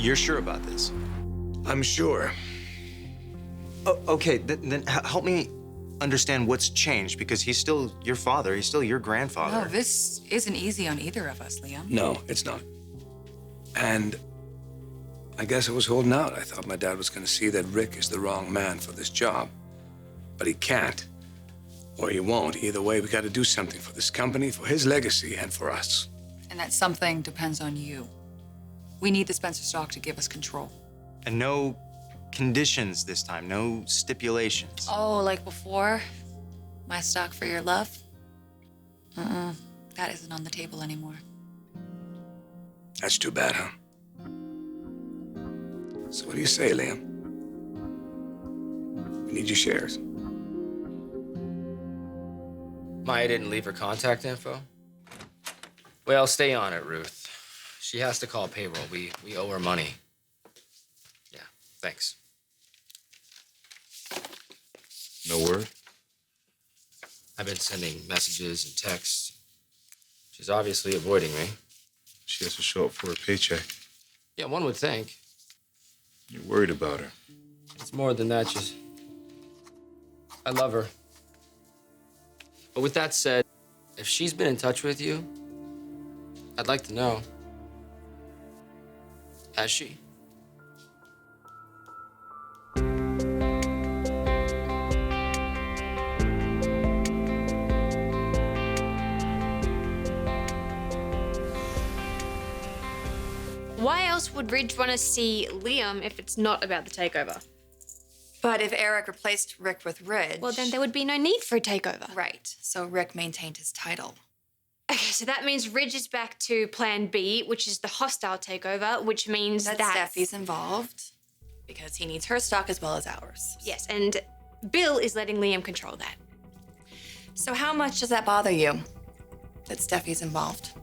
You're sure about this? I'm sure. Oh, okay, then help me understand what's changed, because he's still your father. He's still your grandfather. No, this isn't easy on either of us, Liam. No, it's not. And I guess I was holding out. I thought my dad was going to see that Rick is the wrong man for this job. But he can't. Or he won't. Either way, we got to do something for this company, for his legacy, and for us. And that something depends on you. We need the Spencer stock to give us control. And no conditions this time, no stipulations. Oh, like before? My stock for your love? That isn't on the table anymore. That's too bad, huh? So what do you say, Liam? We need your shares. Maya didn't leave her contact info? Well, stay on it, Ruth. She has to call payroll. We owe her money. Yeah, thanks. No word? I've been sending messages and texts. She's obviously avoiding me. She has to show up for her paycheck. Yeah, one would think. You're worried about her. It's more than that, just... I love her. But with that said, if she's been in touch with you, I'd like to know. Has she? Why else would Ridge want to see Liam if it's not about the takeover? But if Eric replaced Rick with Ridge... Well, then there would be no need for a takeover. Right, so Rick maintained his title. Okay, so that means Ridge is back to plan B, which is the hostile takeover, which means That Steffi's involved, because he needs her stock as well as ours. Yes, and Bill is letting Liam control that. So how much does that bother you, that Steffi's involved?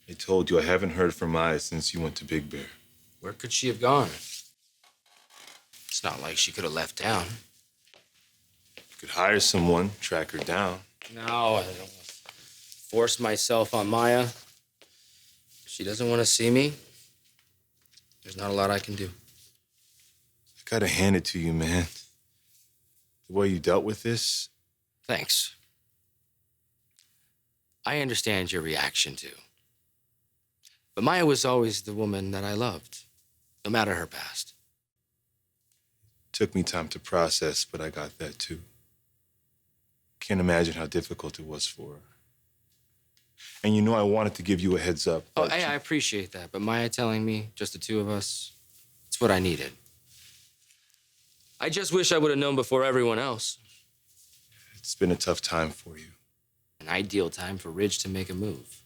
I told you I haven't heard from Maya since you went to Big Bear. Where could she have gone? It's not like she could have left town. You could hire someone, track her down. No, I don't force myself on Maya. If she doesn't want to see me, there's not a lot I can do. I gotta hand it to you, man. The way you dealt with this. Thanks. I understand your reaction, too. But Maya was always the woman that I loved, no matter her past. Took me time to process, but I got that too. Can't imagine how difficult it was for her. And you know I wanted to give you a heads up. Oh, I appreciate that, but Maya telling me, just the two of us, it's what I needed. I just wish I would have known before everyone else. It's been a tough time for you. An ideal time for Ridge to make a move.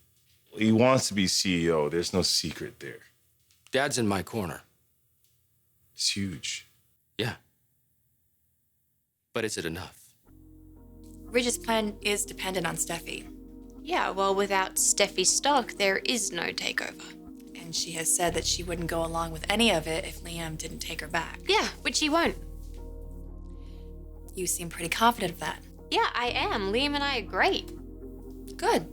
He wants to be CEO. There's no secret there. Dad's in my corner. It's huge. Yeah. But is it enough? Ridge's plan is dependent on Steffi. Yeah, well, without Steffi's stock, there is no takeover. And she has said that she wouldn't go along with any of it if Liam didn't take her back. Yeah, which he won't. You seem pretty confident of that. Yeah, I am. Liam and I are great. Good.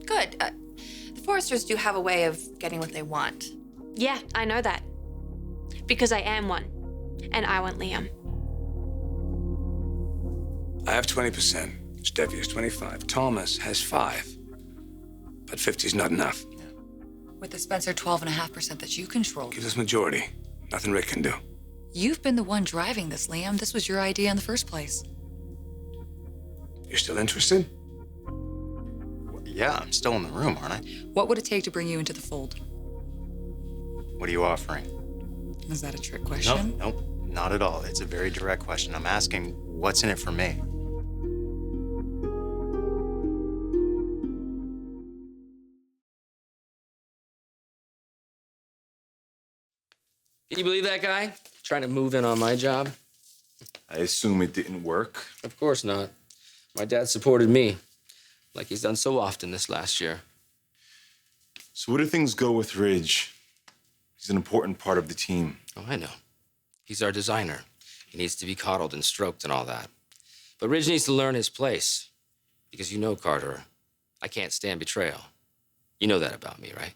Good. The Forresters do have a way of getting what they want. Yeah, I know that. Because I am one. And I want Liam. I have 20%. Steffi has 25. Thomas has 5. But 50's not enough. With the Spencer 12.5% that you control. Gives us majority. Nothing Rick can do. You've been the one driving this, Liam. This was your idea in the first place. You're still interested? Yeah, I'm still in the room, aren't I? What would it take to bring you into the fold? What are you offering? Is that a trick Nope, question? nope, not at all. It's a very direct question. I'm asking, what's in it for me? Can you believe that guy? Trying to move in on my job? I assume it didn't work. Of course not. My dad supported me, like he's done so often this last year. So where do things go with Ridge? He's an important part of the team. Oh, I know. He's our designer. He needs to be coddled and stroked and all that. But Ridge needs to learn his place. Because you know, Carter, I can't stand betrayal. You know that about me, right?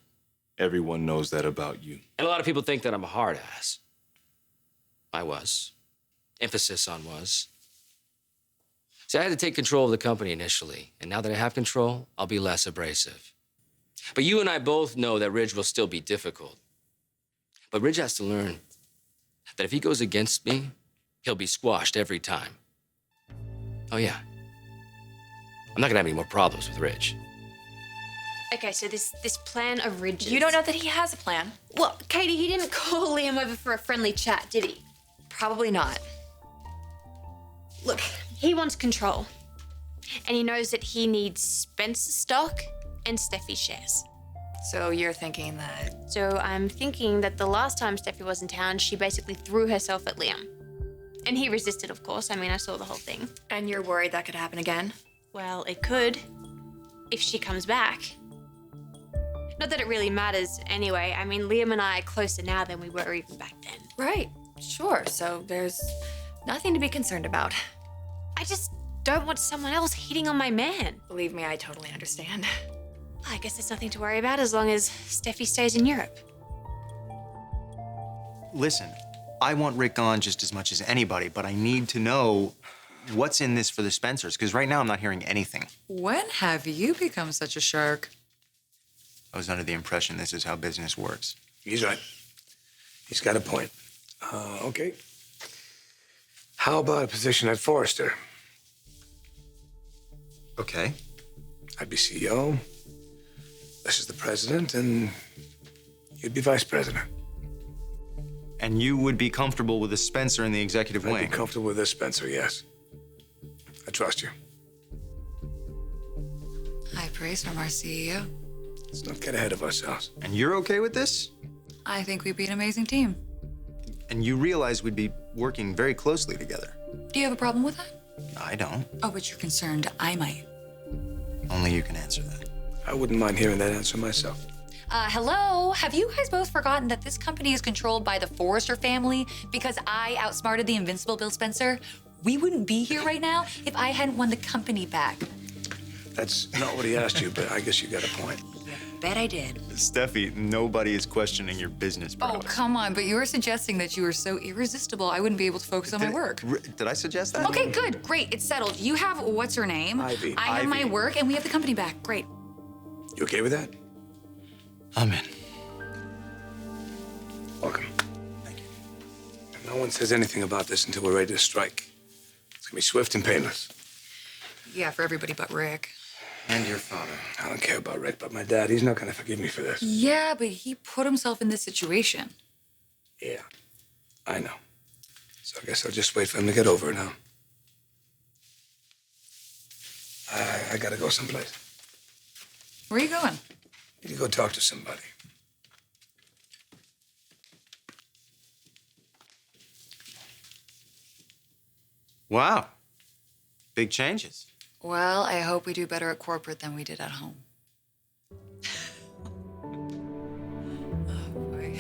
Everyone knows that about you. And a lot of people think that I'm a hard ass. I was. Emphasis on was. See, I had to take control of the company initially, and now that I have control, I'll be less abrasive. But you and I both know that Ridge will still be difficult. But Ridge has to learn that if he goes against me, he'll be squashed every time. Oh, yeah. I'm not gonna have any more problems with Ridge. Okay, so this plan of Ridge's... You don't know that he has a plan. Well, Katie, he didn't call Liam over for a friendly chat, did he? Probably not. Look, he wants control. And he knows that he needs Spencer stock and Steffi shares. So you're thinking that... So I'm thinking that the last time Steffi was in town, she basically threw herself at Liam. And he resisted, of course. I mean, I saw the whole thing. And you're worried that could happen again? Well, it could. If she comes back. Not that it really matters anyway. I mean, Liam and I are closer now than we were even back then. Right, sure. So there's nothing to be concerned about. I just don't want someone else hitting on my man. Believe me, I totally understand. I guess there's nothing to worry about as long as Steffi stays in Europe. Listen, I want Rick gone just as much as anybody, but I need to know what's in this for the Spencers, because right now I'm not hearing anything. When have you become such a shark? I was under the impression this is how business works. He's right. He's got a point. Okay. How about a position at Forrester? Okay. I'd be CEO. This is the president, and you'd be vice president. And you would be comfortable with a Spencer in the executive I'd wing? be comfortable with this, Spencer, yes. I trust you. High praise from our CEO. Let's not get ahead of ourselves. And you're okay with this? I think we'd be an amazing team. And you realize we'd be working very closely together. Do you have a problem with that? I don't. Oh, but you're concerned I might. Only you can answer that. I wouldn't mind hearing that answer myself. Hello? Have you guys both forgotten that this company is controlled by the Forrester family because I outsmarted the invincible Bill Spencer? We wouldn't be here right now if I hadn't won the company back. That's not what he asked you, but I guess you got a point. Bet I did. Steffi, nobody is questioning your business Oh, prowess. come on, but you were suggesting that you were so irresistible I wouldn't be able to focus on my work. Did I suggest that? Okay, good, great, it's settled. You have what's her name? Ivy. I have my Ivy. work, and we have the company back. Great. You okay with that? I'm in. Welcome. Thank you. And no one says anything about this until we're ready to strike. It's gonna be swift and painless. Yeah, for everybody but Rick. And your father. I don't care about Rick, but my dad, he's not gonna forgive me for this. Yeah, but he put himself in this situation. Yeah, I know. So I guess I'll just wait for him to get over it now. I gotta go someplace. Where are you going? Need to go talk to somebody. Wow. Big changes. Well, I hope we do better at corporate than we did at home. Oh, boy.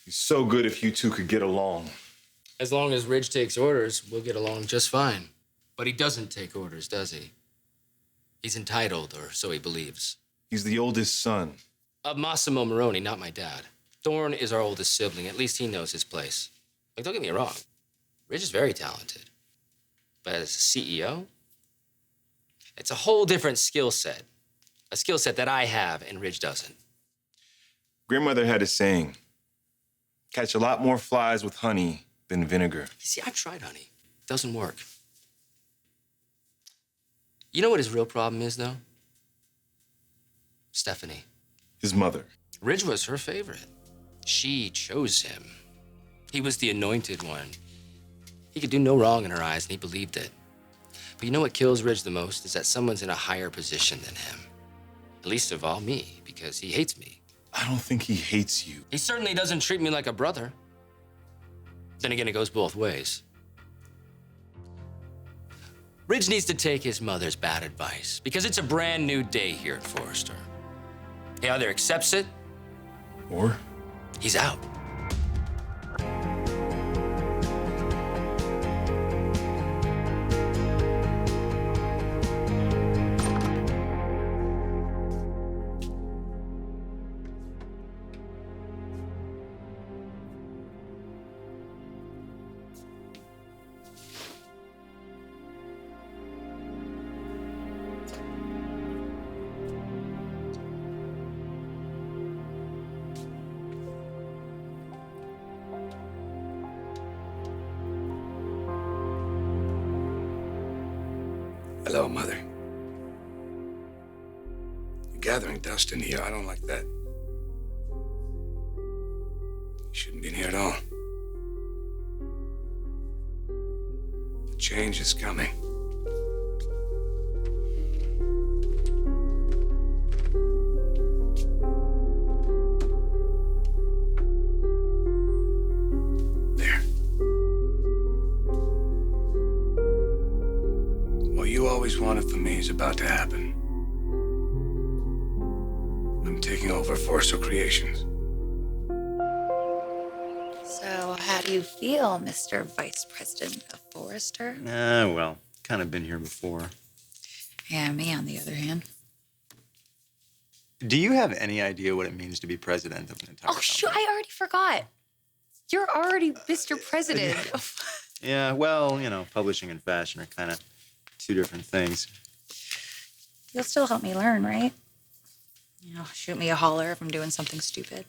He's so good if you two could get along. As long as Ridge takes orders, we'll get along just fine. But he doesn't take orders, does he? He's entitled, or so he believes. He's the oldest son. Of Massimo Moroni, not my dad. Thorne is our oldest sibling. At least he knows his place. Like, don't get me wrong. Ridge is very talented. But as a CEO, it's a whole different skill set. A skill set that I have and Ridge doesn't. Grandmother had a saying, catch a lot more flies with honey than vinegar. You see, I've tried, honey. It doesn't work. You know what his real problem is, though? Stephanie. His mother. Ridge was her favorite. She chose him. He was the anointed one. He could do no wrong in her eyes, and he believed it. But you know what kills Ridge the most is that someone's in a higher position than him. At least of all, me, because he hates me. I don't think he hates you. He certainly doesn't treat me like a brother. Then again, it goes both ways. Ridge needs to take his mother's bad advice, because it's a brand new day here at Forrester. He either accepts it, Or? he's out. Hello, Mother. You're gathering dust in here. I don't like that. You shouldn't be in here at all. The change is coming. There. What you always wanted for me is about to happen. I'm taking over Forrester Creations. So, how do you feel, Mr. Vice President of Forrester? Well, kind of been here before. Yeah, me on the other hand. Do you have any idea what it means to be president of an entire Oh, shoot, I already forgot. You're already Mr. President. Yeah, well, publishing and fashion are kind of two different things. You'll still help me learn, right? Shoot me a holler if I'm doing something stupid.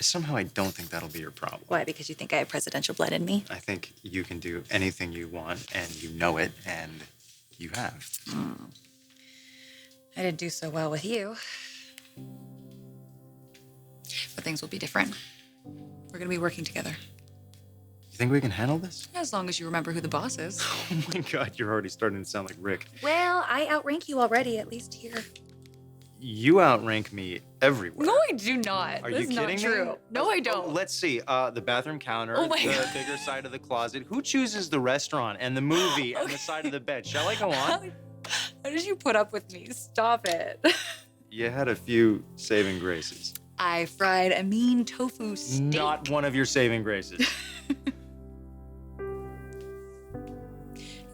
Somehow I don't think that'll be your problem. Why? Because you think I have presidential blood in me? I think you can do anything you want, and you know it, and you have. I didn't do so well with you. But things will be different. We're gonna be working together. You think we can handle this? As long as you remember who the boss is. Oh my God, you're already starting to sound like Rick. Well, I outrank you already, at least here. You outrank me everywhere. No, I do not. Are That's you kidding not true. me? No, I don't. Let's see. The bathroom counter, Oh my the God. bigger side of the closet. Who chooses the restaurant and the movie and the side of the bed? Shall I go on? How did you put up with me? Stop it. You had a few saving graces. I fried a mean tofu steak. Not one of your saving graces.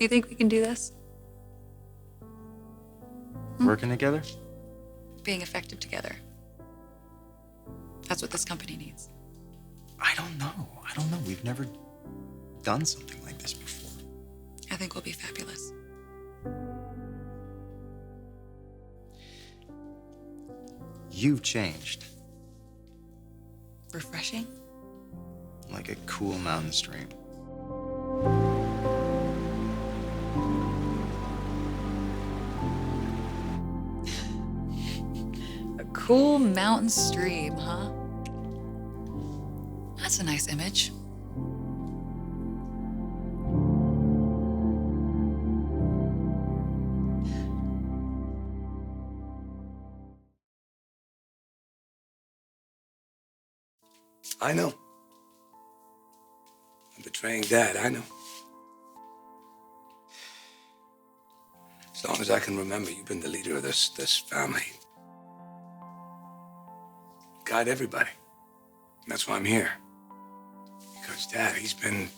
You think we can do this? Working together? Being effective together. That's what this company needs. I don't know. We've never done something like this before. I think we'll be fabulous. You've changed. Refreshing? Like a cool mountain stream. A cool mountain stream, huh? That's a nice image. I know. I'm betraying Dad, I know. As long as I can remember, you've been the leader of this family. Guide everybody. And that's why I'm here. Because Dad, he's been,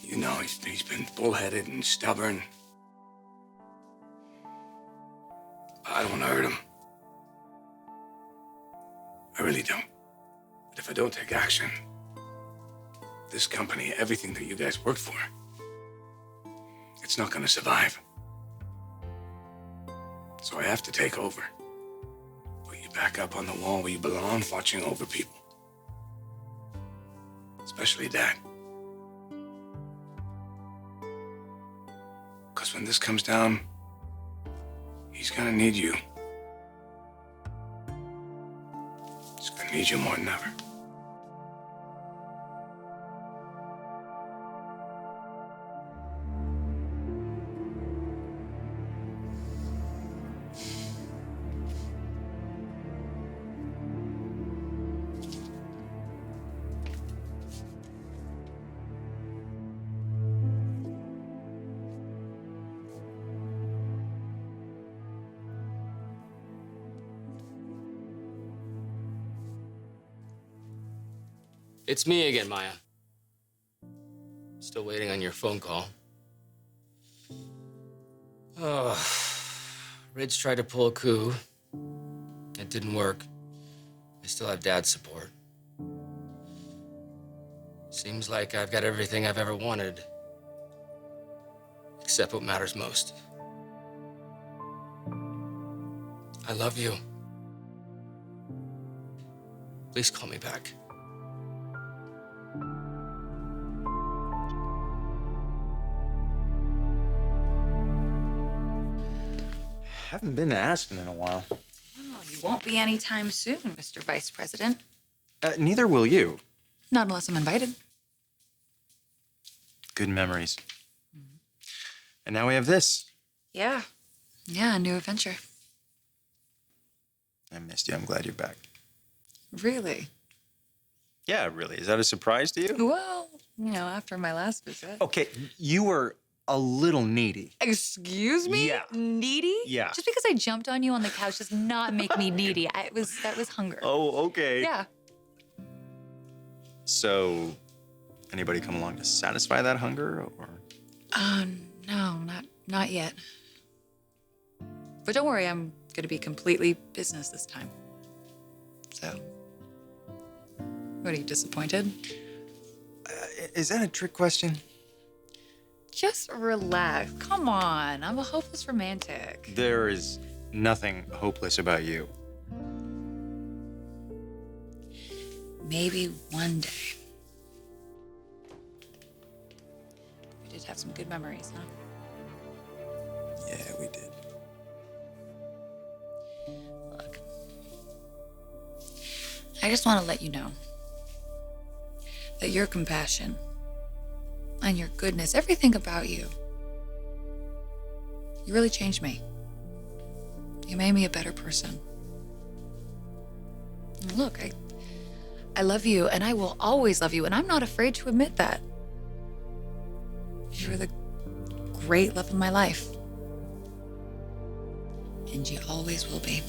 he's been bullheaded and stubborn. I don't want to hurt him. I really don't. But if I don't take action, this company, everything that you guys worked for, it's not going to survive. So I have to take over. Put you back up on the wall where you belong, watching over people. Especially Dad. Because when this comes down, he's gonna need you. He's gonna need you more than ever. It's me again, Maya. Still waiting on your phone call. Oh, Ridge tried to pull a coup. It didn't work. I still have Dad's support. Seems like I've got everything I've ever wanted, except what matters most. I love you. Please call me back. Haven't been to Aspen in a while. Oh, you won't be anytime soon, Mr. Vice President. Neither will you. Not unless I'm invited. Good memories. And now we have this. Yeah. Yeah, a new adventure. I missed you. I'm glad you're back. Really? Yeah, really. Is that a surprise to you? Well, after my last visit. Okay, you were a little needy. Excuse me? Yeah. Needy? Yeah. Just because I jumped on you on the couch does not make me needy. That was hunger. Oh, okay. Yeah. So, anybody come along to satisfy that hunger, or? No, not yet. But don't worry, I'm gonna be completely business this time. So, what are you, disappointed? Is that a trick question? Just relax. Come on, I'm a hopeless romantic. There is nothing hopeless about you. Maybe one day. We did have some good memories, huh? Yeah, we did. Look, I just want to let you know that your compassion and your goodness, everything about you, you really changed me. You made me a better person. And look, I love you, and I will always love you, and I'm not afraid to admit that. You're the great love of my life. And you always will be.